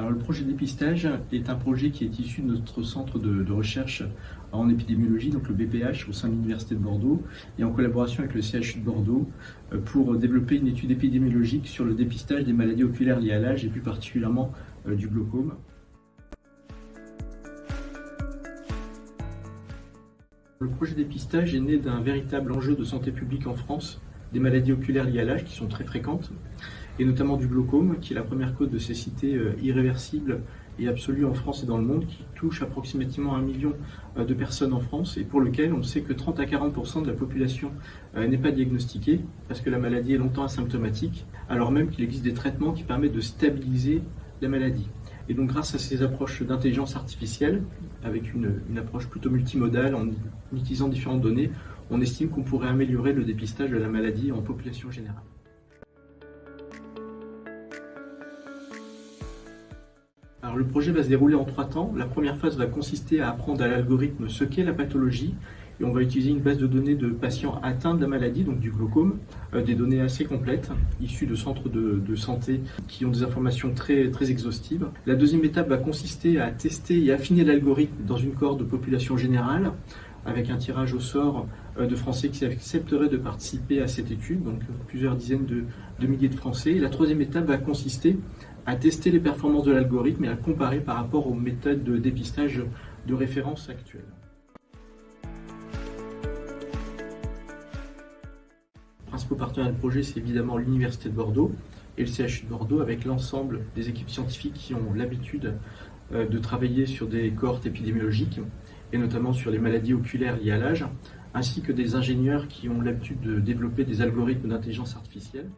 Alors le projet dépistage est un projet qui est issu de notre centre de recherche en épidémiologie, donc le BPH au sein de l'Université de Bordeaux, et en collaboration avec le CHU de Bordeaux pour développer une étude épidémiologique sur le dépistage des maladies oculaires liées à l'âge et plus particulièrement du glaucome. Le projet dépistage est né d'un véritable enjeu de santé publique en France, des maladies oculaires liées à l'âge qui sont très fréquentes, et notamment du glaucome, qui est la première cause de cécité irréversible et absolue en France et dans le monde, qui touche approximativement 1 million de personnes en France, et pour lequel on sait que 30 à 40% de la population n'est pas diagnostiquée, parce que la maladie est longtemps asymptomatique, alors même qu'il existe des traitements qui permettent de stabiliser la maladie. Et donc grâce à ces approches d'intelligence artificielle, avec une approche plutôt multimodale, en utilisant différentes données, on estime qu'on pourrait améliorer le dépistage de la maladie en population générale. Alors le projet va se dérouler en 3 temps. La première phase va consister à apprendre à l'algorithme ce qu'est la pathologie, et on va utiliser une base de données de patients atteints de la maladie, donc du glaucome, des données assez complètes, issues de centres de santé qui ont des informations très exhaustives. La deuxième étape va consister à tester et affiner l'algorithme dans une cohorte de population générale, avec un tirage au sort de Français qui accepteraient de participer à cette étude, donc plusieurs dizaines de milliers de Français. Et la troisième étape va consister à tester les performances de l'algorithme et à comparer par rapport aux méthodes de dépistage de référence actuelles. Les principaux partenaires du projet, c'est évidemment l'Université de Bordeaux et le CHU de Bordeaux, avec l'ensemble des équipes scientifiques qui ont l'habitude de travailler sur des cohortes épidémiologiques, et notamment sur les maladies oculaires liées à l'âge, ainsi que des ingénieurs qui ont l'habitude de développer des algorithmes d'intelligence artificielle.